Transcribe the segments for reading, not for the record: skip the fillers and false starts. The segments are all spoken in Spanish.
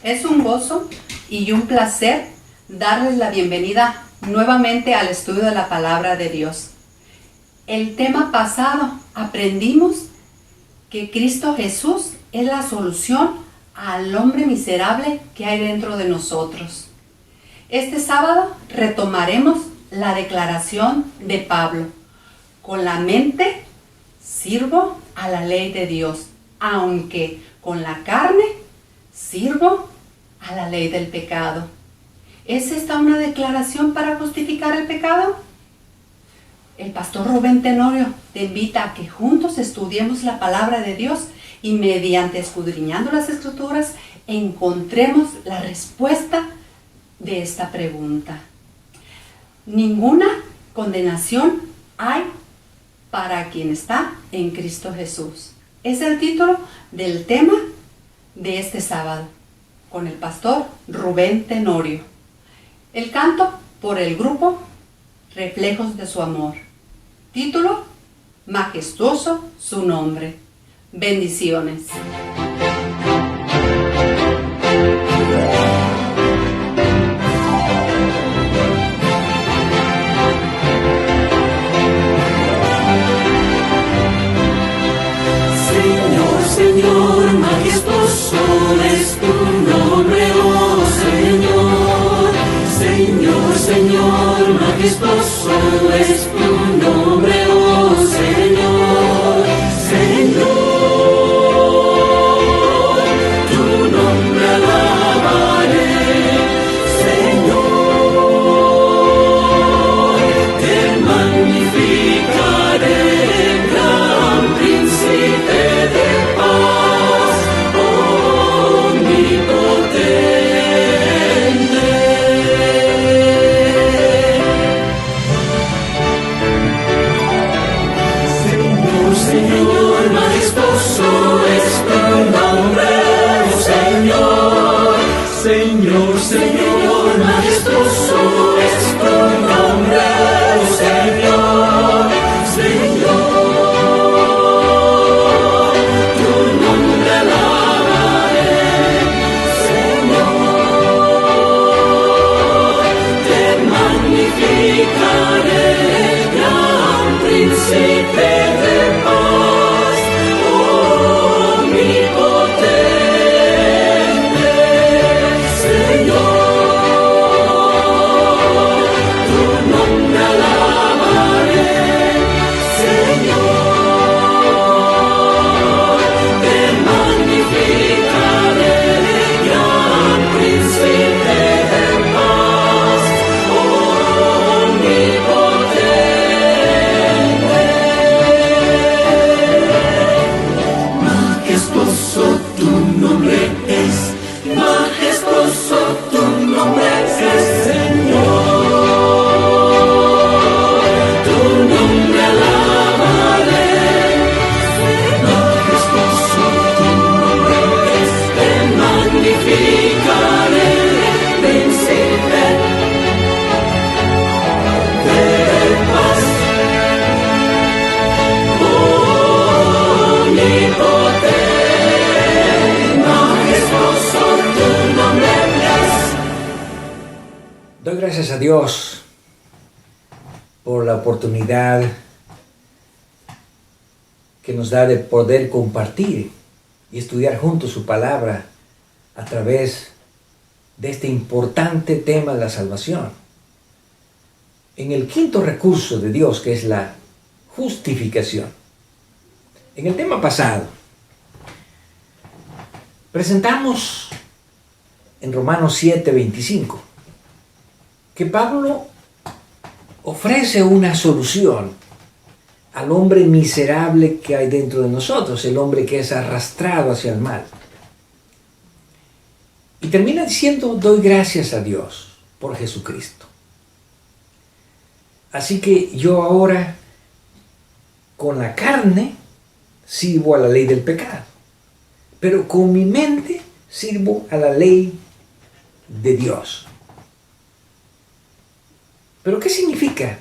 Es un gozo y un placer darles la bienvenida nuevamente al estudio de la palabra de Dios. El tema pasado aprendimos que Cristo Jesús es la solución al hombre miserable que hay dentro de nosotros. Este sábado retomaremos la declaración de Pablo. Con la mente sirvo a la ley de Dios, aunque con la carne sirvo a la ley del pecado. ¿Es esta una declaración para justificar el pecado? El pastor Rubén Tenorio te invita a que juntos estudiemos la palabra de Dios y mediante escudriñando las escrituras encontremos la respuesta de esta pregunta. Ninguna condenación hay para quien está en Cristo Jesús. Es el título del tema de este sábado, con el pastor Rubén Tenorio. El canto por el grupo Reflejos de su Amor. Título: Majestuoso su nombre. Bendiciones. Señor, majestuoso es tu nombre, oh Señor. Señor, Señor, majestuoso es tu nombre, oh Señor. Señor, tu nombre alabaré. Señor, te magnificaré, gran príncipe de paz, omnipotente. Señor, Señor, majestuoso es tu nombre, oh Señor. Señor, Señor, majestuoso es tu nombre, oh Señor. Señor, tu nombre alabaré. Señor, te magnificaré, gran príncipe de paz, omnipotente. Señor, tu nombre alabaré. Señor, te magnificaré, gran príncipe de paz, omnipotente. Majestuoso tu nombre es, majestuoso tu nombre es, Señor. Tu nombre alabaré. Majestuoso tu nombre es, te magnificaré, príncipe de paz, omnipotente. Majestuoso tu nombre es. Doy gracias a Dios por la oportunidad que nos da de poder compartir y estudiar juntos su palabra a través de este importante tema de la salvación. En el quinto recurso de Dios, que es la justificación. En el tema pasado, presentamos en Romanos 7:25 que Pablo ofrece una solución al hombre miserable que hay dentro de nosotros, el hombre que es arrastrado hacia el mal. Y termina diciendo: doy gracias a Dios por Jesucristo. Así que yo ahora, con la carne, sirvo a la ley del pecado, pero con mi mente sirvo a la ley de Dios. ¿Pero qué significa?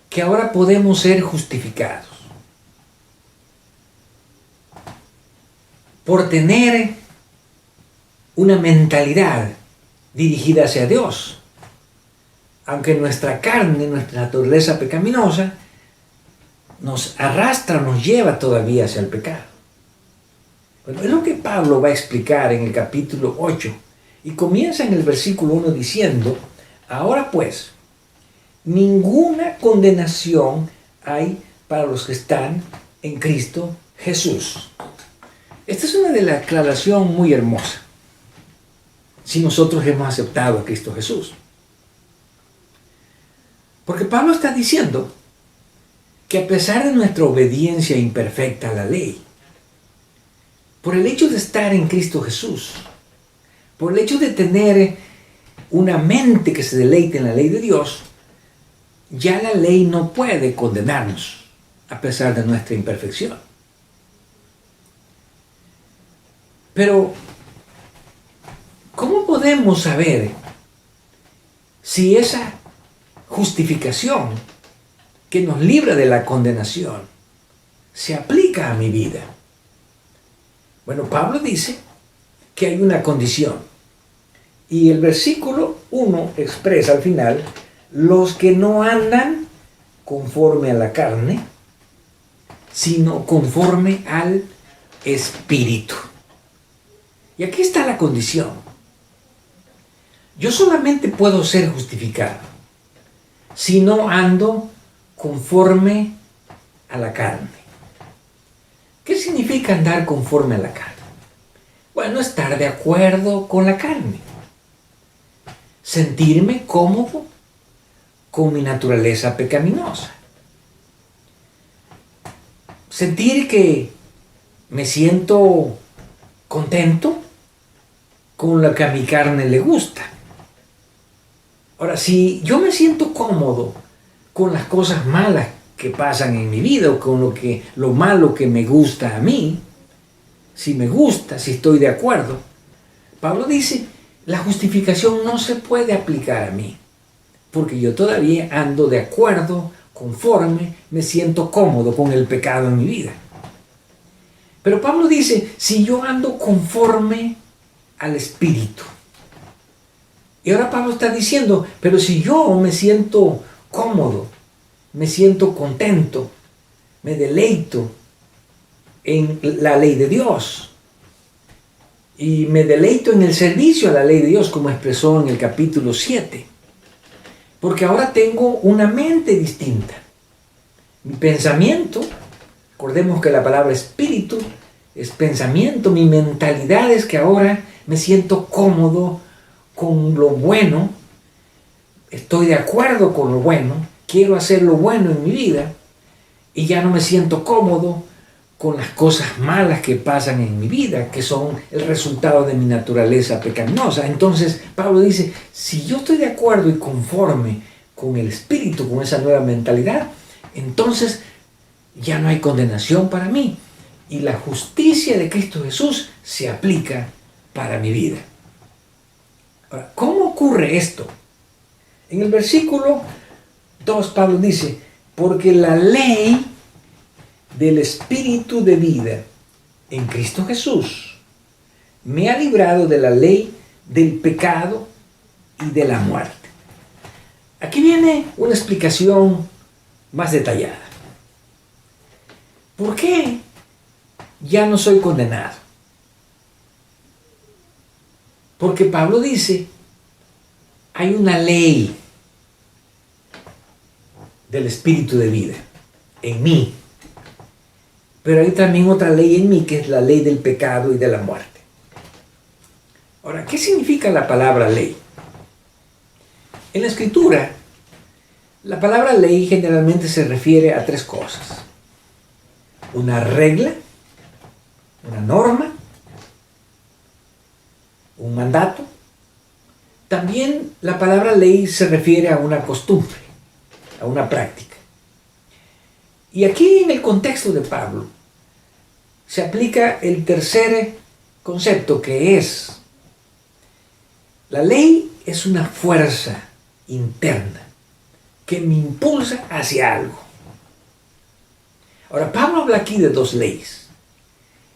Que ahora podemos ser justificados por tener una mentalidad dirigida hacia Dios. Aunque nuestra carne, nuestra naturaleza pecaminosa, nos arrastra, nos lleva todavía hacia el pecado. Bueno, es lo que Pablo va a explicar en el capítulo 8. Y comienza en el versículo 1 diciendo: ahora pues, ninguna condenación hay para los que están en Cristo Jesús. Esta es una declaración muy hermosa. Si nosotros hemos aceptado a Cristo Jesús. Porque Pablo está diciendo que a pesar de nuestra obediencia imperfecta a la ley, por el hecho de estar en Cristo Jesús, por el hecho de tener una mente que se deleite en la ley de Dios, ya la ley no puede condenarnos a pesar de nuestra imperfección. Pero, ¿cómo podemos saber si esa justificación que nos libra de la condenación se aplica a mi vida? Bueno, Pablo dice que hay una condición. Y el versículo 1 expresa al final: los que no andan conforme a la carne, sino conforme al Espíritu. Y aquí está la condición. Yo solamente puedo ser justificado si no ando conforme a la carne. ¿Qué significa andar conforme a la carne? Bueno, estar de acuerdo con la carne. Sentirme cómodo con mi naturaleza pecaminosa. Sentir que me siento contento con lo que a mi carne le gusta. Ahora, si yo me siento cómodo con las cosas malas que pasan en mi vida, o con lo malo que me gusta a mí, si me gusta, si estoy de acuerdo, Pablo dice: la justificación no se puede aplicar a mí, porque yo todavía ando de acuerdo, conforme, me siento cómodo con el pecado en mi vida. Pero Pablo dice: si yo ando conforme al Espíritu. Y ahora Pablo está diciendo: pero si yo me siento cómodo, me siento contento, me deleito en la ley de Dios, y me deleito en el servicio a la ley de Dios, como expresó en el capítulo 7, porque ahora tengo una mente distinta. Mi pensamiento, recordemos que la palabra espíritu es pensamiento, mi mentalidad es que ahora me siento cómodo con lo bueno, estoy de acuerdo con lo bueno, quiero hacer lo bueno en mi vida, y ya no me siento cómodo con las cosas malas que pasan en mi vida, que son el resultado de mi naturaleza pecaminosa. Entonces Pablo dice: si yo estoy de acuerdo y conforme con el Espíritu, con esa nueva mentalidad, entonces ya no hay condenación para mí, y la justicia de Cristo Jesús se aplica para mi vida. Ahora, ¿cómo ocurre esto? En el versículo 2 Pablo dice: porque la ley del Espíritu de vida en Cristo Jesús me ha librado de la ley del pecado y de la muerte. Aquí viene una explicación más detallada. ¿Por qué ya no soy condenado? Porque Pablo dice: hay una ley del Espíritu de vida en mí, pero hay también otra ley en mí, que es la ley del pecado y de la muerte. Ahora, ¿qué significa la palabra ley? En la Escritura, la palabra ley generalmente se refiere a tres cosas: una regla, una norma, un mandato. También la palabra ley se refiere a una costumbre, a una práctica. Y aquí, en el contexto de Pablo, se aplica el tercer concepto, que es: la ley es una fuerza interna que me impulsa hacia algo. Ahora, Pablo habla aquí de dos leyes: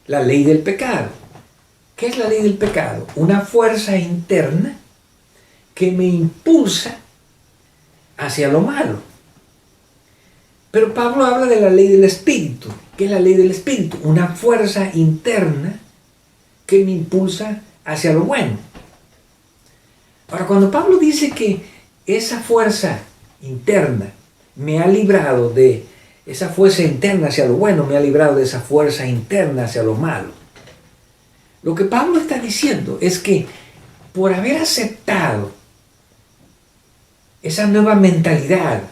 la ley del pecado ¿Qué es la ley del pecado? Una fuerza interna que me impulsa hacia lo malo. Pero Pablo habla de la ley del Espíritu. ¿Qué es la ley del Espíritu? Una fuerza interna que me impulsa hacia lo bueno. Ahora, cuando Pablo dice que esa fuerza interna me ha librado de esa fuerza interna hacia lo bueno, me ha librado de esa fuerza interna hacia lo malo, lo que Pablo está diciendo es que por haber aceptado esa nueva mentalidad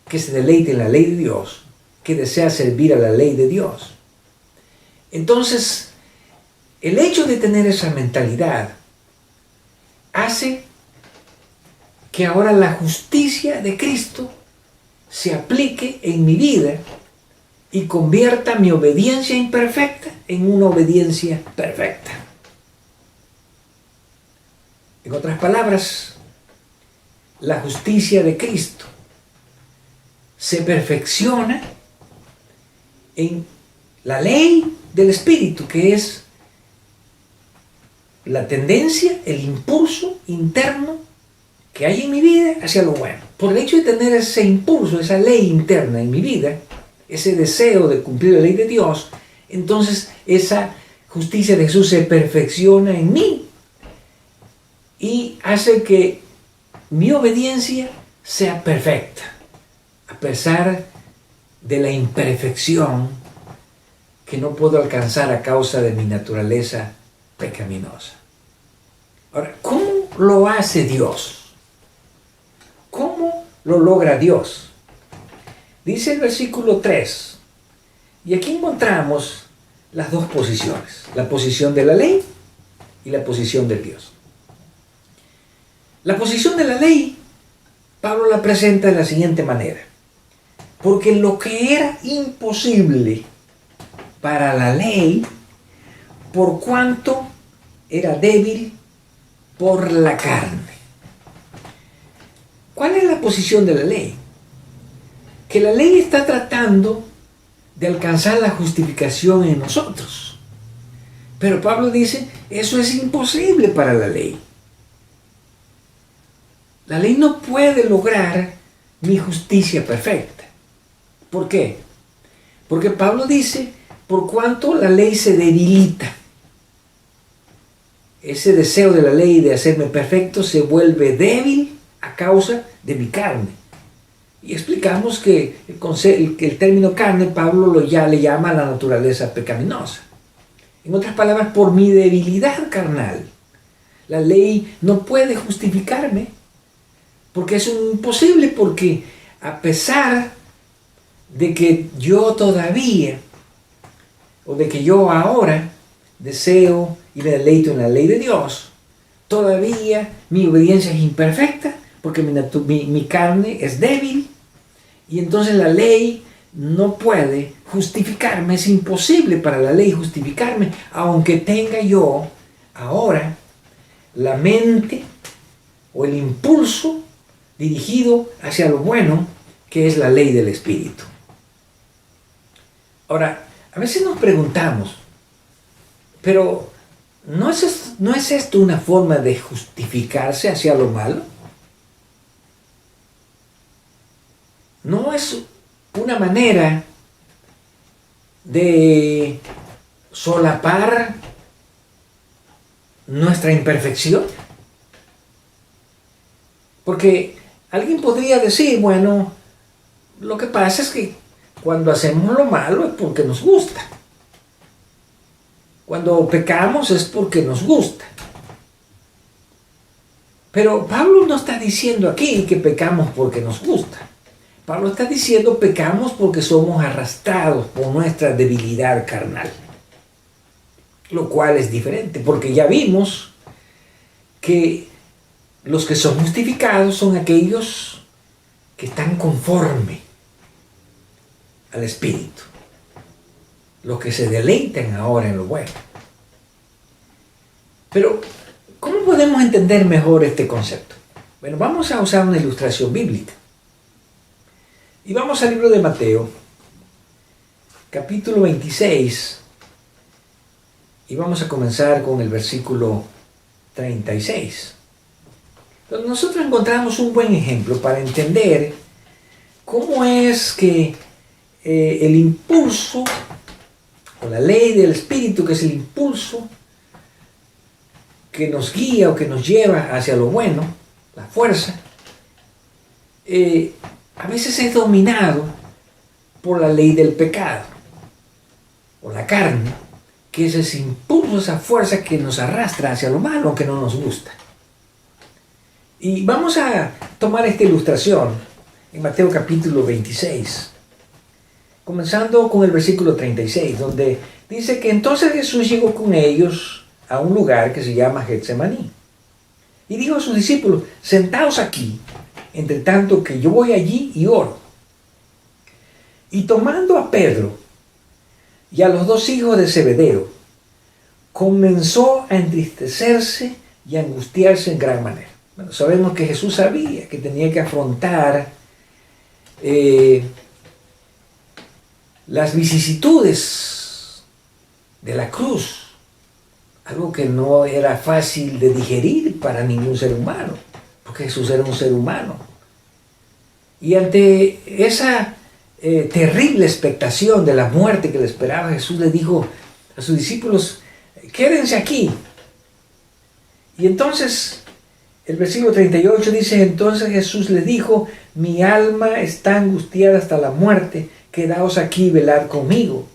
que se deleita en la ley de Dios, que desea servir a la ley de Dios, entonces el hecho de tener esa mentalidad hace que ahora la justicia de Cristo se aplique en mi vida y convierta mi obediencia imperfecta en una obediencia perfecta. En otras palabras, la justicia de Cristo se perfecciona en la ley del Espíritu, que es la tendencia, el impulso interno que hay en mi vida hacia lo bueno. Por el hecho de tener ese impulso, esa ley interna en mi vida, ese deseo de cumplir la ley de Dios, entonces esa justicia de Jesús se perfecciona en mí y hace que mi obediencia sea perfecta, a pesar de la imperfección que no puedo alcanzar a causa de mi naturaleza pecaminosa. Ahora, ¿cómo lo hace Dios? ¿Cómo lo logra Dios? Dice el versículo 3, y aquí encontramos las dos posiciones, la posición de la ley y la posición de Dios. La posición de la ley, Pablo la presenta de la siguiente manera: porque lo que era imposible para la ley, por cuanto era débil por la carne. ¿Cuál es la posición de la ley? Que la ley está tratando de alcanzar la justificación en nosotros. Pero Pablo dice, eso es imposible para la ley. La ley no puede lograr mi justicia perfecta. ¿Por qué? Porque Pablo dice, por cuanto la ley se debilita. Ese deseo de la ley de hacerme perfecto se vuelve débil a causa de mi carne. Y explicamos que el término carne Pablo le llama a la naturaleza pecaminosa. En otras palabras, por mi debilidad carnal, la ley no puede justificarme, porque es imposible, porque a pesar de que yo todavía, o de que yo ahora deseo y me deleito en la ley de Dios, todavía mi obediencia es imperfecta, porque mi carne es débil, y entonces la ley no puede justificarme. Es imposible para la ley justificarme, aunque tenga yo ahora la mente o el impulso dirigido hacia lo bueno, que es la ley del Espíritu. Ahora, a veces nos preguntamos, pero ¿no es esto una forma de justificarse hacia lo malo? ¿No es una manera de solapar nuestra imperfección? Porque alguien podría decir, bueno, lo que pasa es que cuando hacemos lo malo es porque nos gusta. Cuando pecamos es porque nos gusta. Pero Pablo no está diciendo aquí que pecamos porque nos gusta. Pablo está diciendo pecamos porque somos arrastrados por nuestra debilidad carnal. Lo cual es diferente, porque ya vimos que los que son justificados son aquellos que están conforme al Espíritu, los que se deleitan ahora en lo bueno. Pero, ¿cómo podemos entender mejor este concepto? Bueno, vamos a usar una ilustración bíblica. Y vamos al libro de Mateo, capítulo 26, Y vamos a comenzar con el versículo 36. Donde nosotros encontramos un buen ejemplo para entender cómo es que el impulso, o la ley del Espíritu, que es el impulso que nos guía o que nos lleva hacia lo bueno, la fuerza, a veces es dominado por la ley del pecado, o la carne, que es ese impulso, esa fuerza que nos arrastra hacia lo malo, aunque no nos gusta. Y vamos a tomar esta ilustración en Mateo capítulo 26, comenzando con el versículo 36, donde dice que entonces Jesús llegó con ellos a un lugar que se llama Getsemaní. Y dijo a sus discípulos, sentaos aquí, entre tanto que yo voy allí y oro. Y tomando a Pedro y a los dos hijos de Zebedeo, comenzó a entristecerse y a angustiarse en gran manera. Bueno, sabemos que Jesús sabía que tenía que afrontar las vicisitudes de la cruz, algo que no era fácil de digerir para ningún ser humano, porque Jesús era un ser humano. Y ante esa terrible expectación de la muerte que le esperaba, Jesús le dijo a sus discípulos, quédense aquí. Y entonces, el versículo 38 dice, entonces Jesús le dijo, mi alma está angustiada hasta la muerte, quedaos aquí y velad conmigo.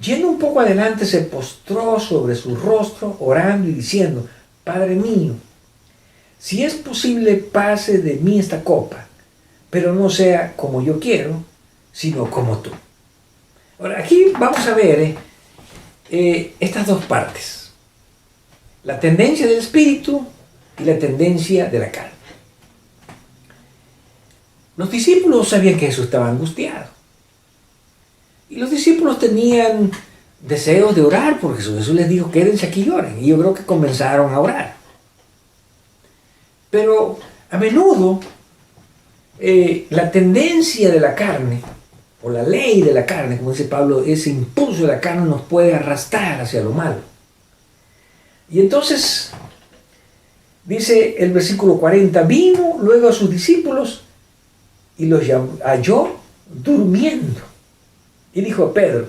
Yendo un poco adelante, se postró sobre su rostro, orando y diciendo, Padre mío, si es posible, pase de mí esta copa, pero no sea como yo quiero, sino como tú. Ahora, aquí vamos a ver estas dos partes. La tendencia del espíritu y la tendencia de la carne. Los discípulos sabían que Jesús estaba angustiado. Y los discípulos tenían deseos de orar por Jesús. Jesús les dijo, quédense aquí y oren. Y yo creo que comenzaron a orar. Pero a menudo la tendencia de la carne, o la ley de la carne, como dice Pablo, ese impulso de la carne nos puede arrastrar hacia lo malo. Y entonces, dice el versículo 40, vino luego a sus discípulos y los halló durmiendo. Y dijo a Pedro,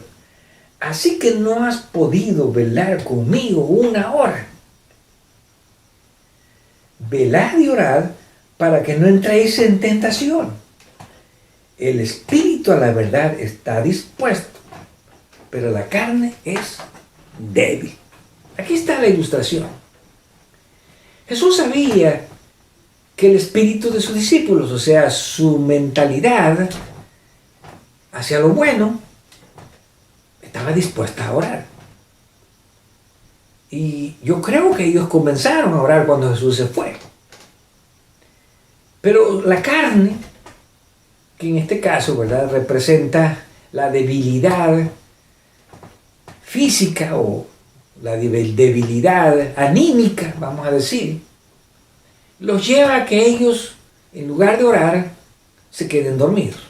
así que no has podido velar conmigo una hora. Velad y orad para que no entréis en tentación. El espíritu a la verdad está dispuesto, pero la carne es débil. Aquí está la ilustración. Jesús sabía que el espíritu de sus discípulos, o sea, su mentalidad hacia lo bueno, estaba dispuesta a orar. Y yo creo que ellos comenzaron a orar cuando Jesús se fue. Pero la carne, que en este caso, ¿verdad?, representa la debilidad física o la debilidad anímica, vamos a decir, los lleva a que ellos, en lugar de orar, se queden dormidos.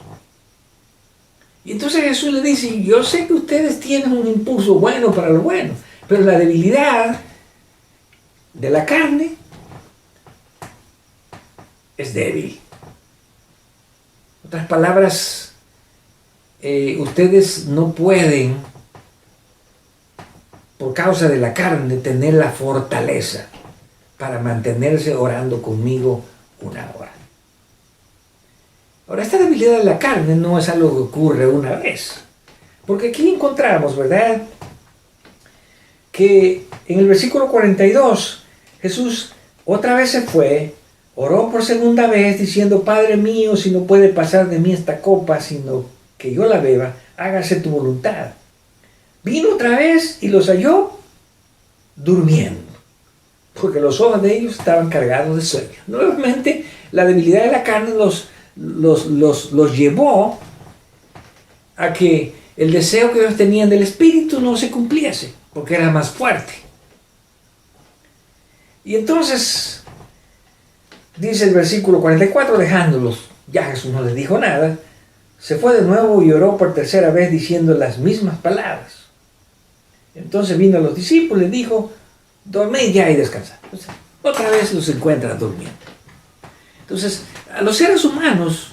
Y entonces Jesús le dice, yo sé que ustedes tienen un impulso bueno para lo bueno, pero la debilidad de la carne es débil. En otras palabras, ustedes no pueden, por causa de la carne, tener la fortaleza para mantenerse orando conmigo una hora. Ahora, esta debilidad de la carne no es algo que ocurre una vez. Porque aquí encontramos, ¿verdad?, que en el versículo 42, Jesús otra vez se fue, oró por segunda vez, diciendo, Padre mío, si no puede pasar de mí esta copa, sino que yo la beba, hágase tu voluntad. Vino otra vez y los halló durmiendo, porque los ojos de ellos estaban cargados de sueño. Nuevamente, la debilidad de la carne los llevó a que el deseo que ellos tenían del espíritu no se cumpliese, porque era más fuerte. Y entonces, dice el versículo 44, dejándolos, ya Jesús no les dijo nada, se fue de nuevo y oró por tercera vez diciendo las mismas palabras. Entonces vino a los discípulos y les dijo, dormid ya y descansad. Entonces, otra vez los encuentra durmiendo. Entonces, a los seres humanos,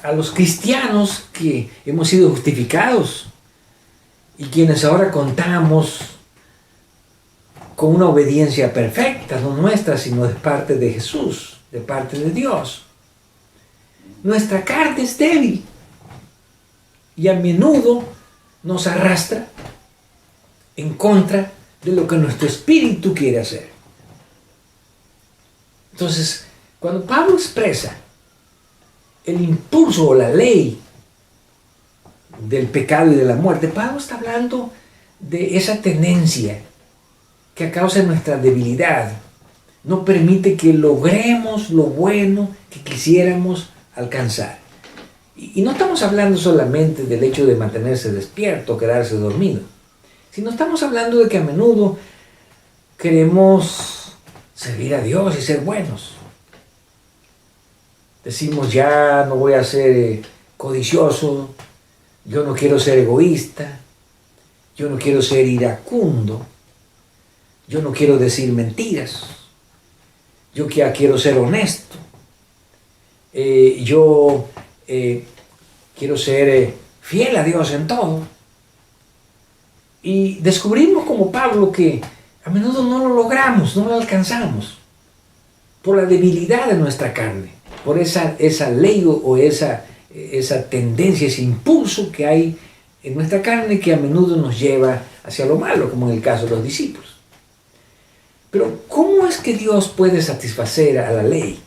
a los cristianos que hemos sido justificados y quienes ahora contamos con una obediencia perfecta, no nuestra, sino de parte de Jesús, de parte de Dios. Nuestra carne es débil y a menudo nos arrastra en contra de lo que nuestro espíritu quiere hacer. Entonces, cuando Pablo expresa el impulso o la ley del pecado y de la muerte, Pablo está hablando de esa tendencia que a causa de nuestra debilidad no permite que logremos lo bueno que quisiéramos alcanzar. Y no estamos hablando solamente del hecho de mantenerse despierto o quedarse dormido, sino estamos hablando de que a menudo queremos servir a Dios y ser buenos. Decimos, ya no voy a ser codicioso, yo no quiero ser egoísta, yo no quiero ser iracundo, yo no quiero decir mentiras, yo ya quiero ser honesto, yo quiero ser fiel a Dios en todo. Y descubrimos como Pablo que a menudo no lo logramos, no lo alcanzamos, por la debilidad de nuestra carne, por esa ley o esa tendencia, ese impulso que hay en nuestra carne que a menudo nos lleva hacia lo malo, como en el caso de los discípulos. Pero ¿cómo es que Dios puede satisfacer a la ley?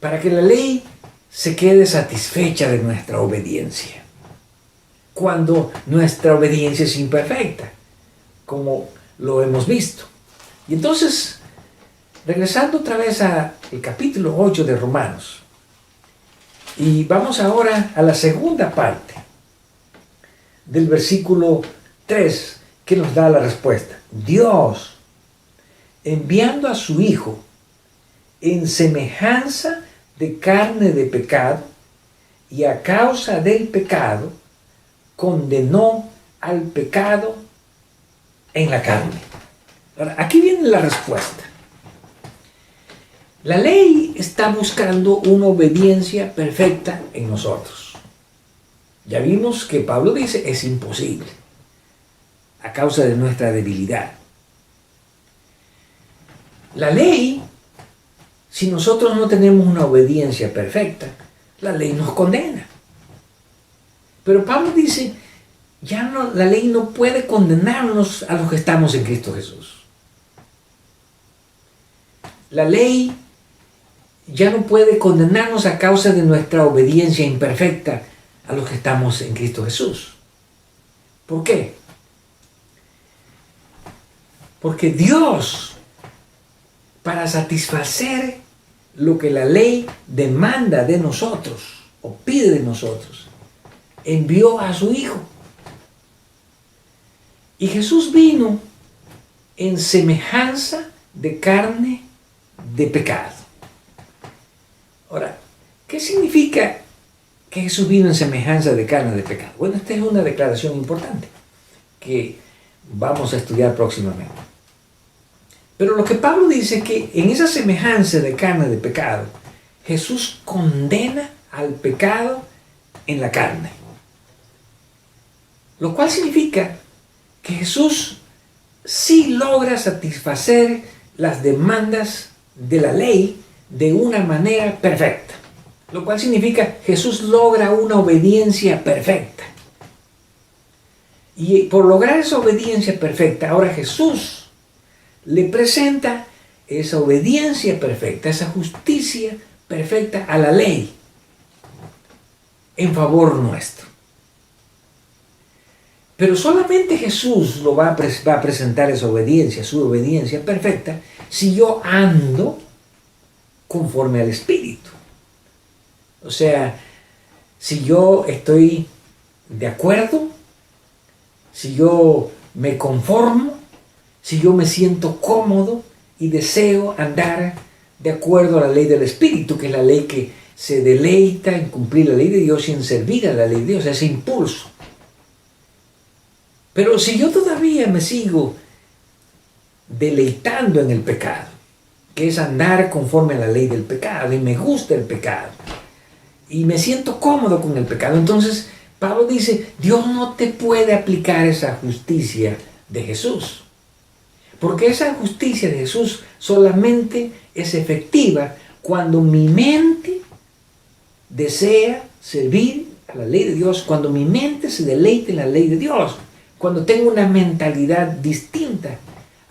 Para que la ley se quede satisfecha de nuestra obediencia, cuando nuestra obediencia es imperfecta, como lo hemos visto. Y entonces, regresando otra vez al capítulo 8 de Romanos, y vamos ahora a la segunda parte del versículo 3, que nos da la respuesta. Dios, enviando a su Hijo en semejanza de carne de pecado, y a causa del pecado, condenó al pecado en la carne. Ahora, aquí viene la respuesta. La ley está buscando una obediencia perfecta en nosotros. Ya vimos que Pablo dice, es imposible, a causa de nuestra debilidad. La ley, si nosotros no tenemos una obediencia perfecta, la ley nos condena. Pero Pablo dice, la ley no puede condenarnos a los que estamos en Cristo Jesús. La ley ya no puede condenarnos a causa de nuestra obediencia imperfecta a los que estamos en Cristo Jesús. ¿Por qué? Porque Dios, para satisfacer lo que la ley demanda de nosotros o pide de nosotros, envió a su Hijo. Y Jesús vino en semejanza de carne de pecado. Ahora, ¿qué significa que Jesús vino en semejanza de carne de pecado? Bueno, esta es una declaración importante que vamos a estudiar próximamente. Pero lo que Pablo dice es que en esa semejanza de carne de pecado, Jesús condena al pecado en la carne. Lo cual significa que Jesús sí logra satisfacer las demandas de la ley de una manera perfecta. Lo cual significa que Jesús logra una obediencia perfecta. Y por lograr esa obediencia perfecta, ahora Jesús le presenta esa obediencia perfecta, esa justicia perfecta a la ley en favor nuestro. Pero solamente Jesús lo va a presentar esa obediencia, su obediencia perfecta, si yo ando conforme al Espíritu. O sea, si yo estoy de acuerdo, si yo me conformo, si yo me siento cómodo y deseo andar de acuerdo a la ley del Espíritu, que es la ley que se deleita en cumplir la ley de Dios y en servir a la ley de Dios, ese impulso. Pero si yo todavía me sigo deleitando en el pecado, que es andar conforme a la ley del pecado, y me gusta el pecado, y me siento cómodo con el pecado, entonces Pablo dice, Dios no te puede aplicar esa justicia de Jesús. Porque esa justicia de Jesús solamente es efectiva cuando mi mente desea servir a la ley de Dios, cuando mi mente se deleite en la ley de Dios, cuando tengo una mentalidad distinta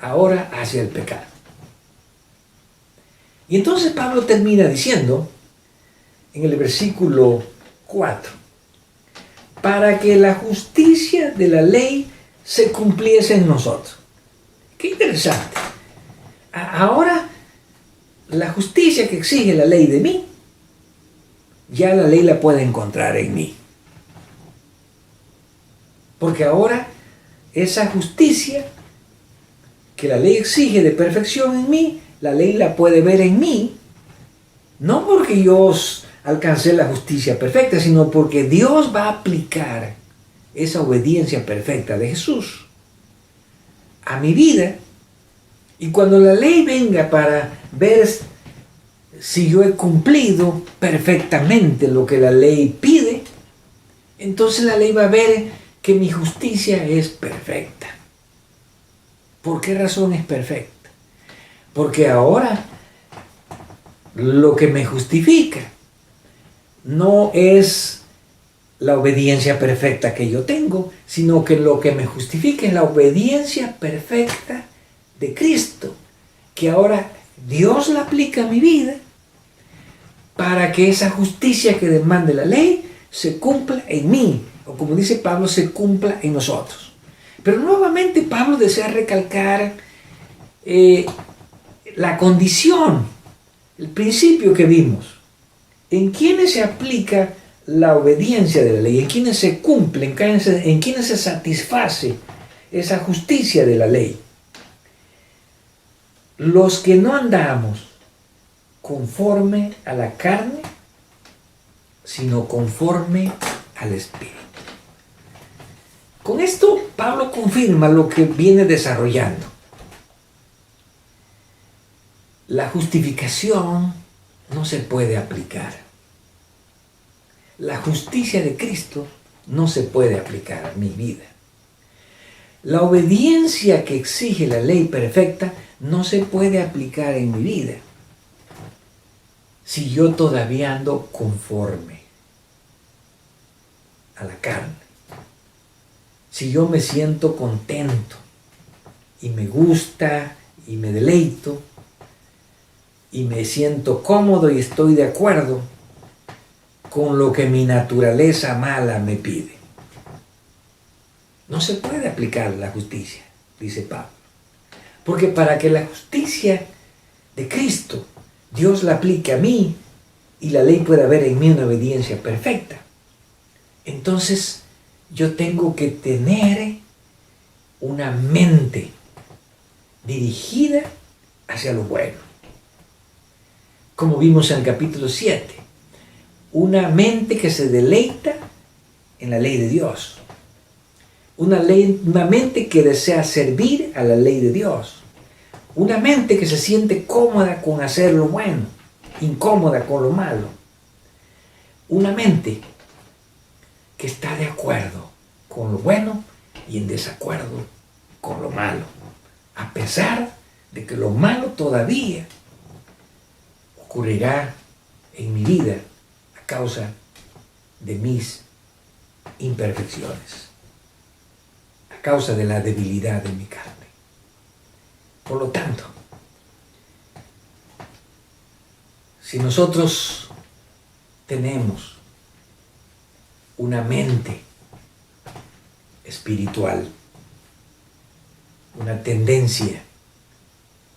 ahora hacia el pecado. Y entonces Pablo termina diciendo en el versículo 4, para que la justicia de la ley se cumpliese en nosotros. Qué interesante. Ahora, la justicia que exige la ley de mí, ya la ley la puede encontrar en mí. Porque ahora, esa justicia que la ley exige de perfección en mí, la ley la puede ver en mí, no porque yo alcancé la justicia perfecta, sino porque Dios va a aplicar esa obediencia perfecta de Jesús a mi vida. Y cuando la ley venga para ver si yo he cumplido perfectamente lo que la ley pide, entonces la ley va a ver que mi justicia es perfecta. ¿Por qué razón es perfecta? Porque ahora lo que me justifica no es la obediencia perfecta que yo tengo, sino que lo que me justifica es la obediencia perfecta de Cristo, que ahora Dios la aplica a mi vida para que esa justicia que demande la ley se cumpla en mí, o como dice Pablo, se cumpla en nosotros. Pero nuevamente Pablo desea recalcar la condición, el principio que vimos, en quienes se aplica la obediencia de la ley, en quienes se cumple, en quienes se satisface esa justicia de la ley. Los que no andamos conforme a la carne, sino conforme al Espíritu. Con esto Pablo confirma lo que viene desarrollando. La justificación no se puede aplicar. La justicia de Cristo no se puede aplicar a mi vida. La obediencia que exige la ley perfecta no se puede aplicar en mi vida si yo todavía ando conforme a la carne. Si yo me siento contento y me gusta y me deleito y me siento cómodo y estoy de acuerdo con lo que mi naturaleza mala me pide. No se puede aplicar la justicia, dice Pablo. Porque para que la justicia de Cristo, Dios la aplique a mí y la ley pueda ver en mí una obediencia perfecta, entonces yo tengo que tener una mente dirigida hacia lo bueno. Como vimos en el capítulo 7, una mente que se deleita en la ley de Dios. Una mente que desea servir a la ley de Dios. Una mente que se siente cómoda con hacer lo bueno, incómoda con lo malo. Una mente que está de acuerdo con lo bueno y en desacuerdo con lo malo, a pesar de que lo malo todavía ocurrirá en mi vida a causa de mis imperfecciones, a causa de la debilidad de mi carne. Por lo tanto, si nosotros tenemos una mente espiritual, una tendencia,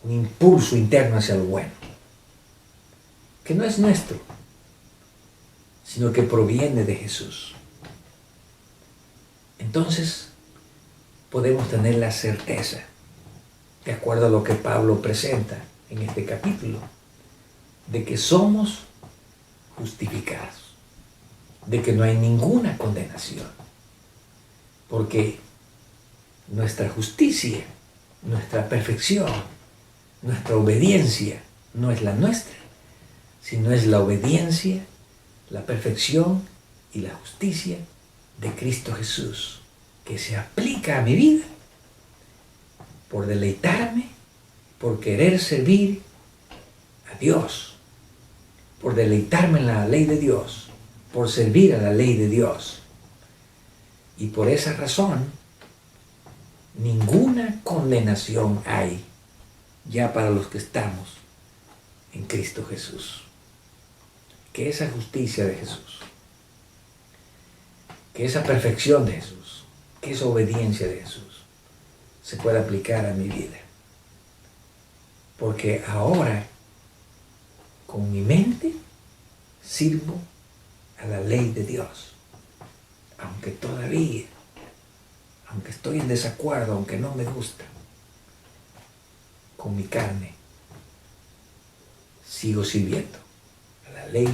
un impulso interno hacia lo bueno, que no es nuestro, sino que proviene de Jesús, entonces podemos tener la certeza, de acuerdo a lo que Pablo presenta en este capítulo, de que somos justificados, de que no hay ninguna condenación, porque nuestra justicia, nuestra perfección, nuestra obediencia no es la nuestra, sino es la obediencia, la perfección y la justicia de Cristo Jesús, que se aplica a mi vida por deleitarme, por querer servir a Dios, por deleitarme en la ley de Dios, por servir a la ley de Dios. Y por esa razón, ninguna condenación hay ya para los que estamos en Cristo Jesús. Que esa justicia de Jesús, que esa perfección de Jesús, que esa obediencia de Jesús se pueda aplicar a mi vida. Porque ahora, con mi mente, sirvo a la ley de Dios. Aunque todavía, aunque estoy en desacuerdo, aunque no me gusta, con mi carne, sigo sirviendo a la ley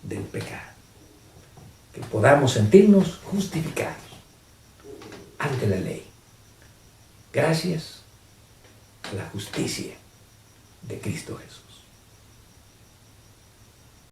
del pecado. Que podamos sentirnos justificados ante la ley, gracias a la justicia de Cristo Jesús.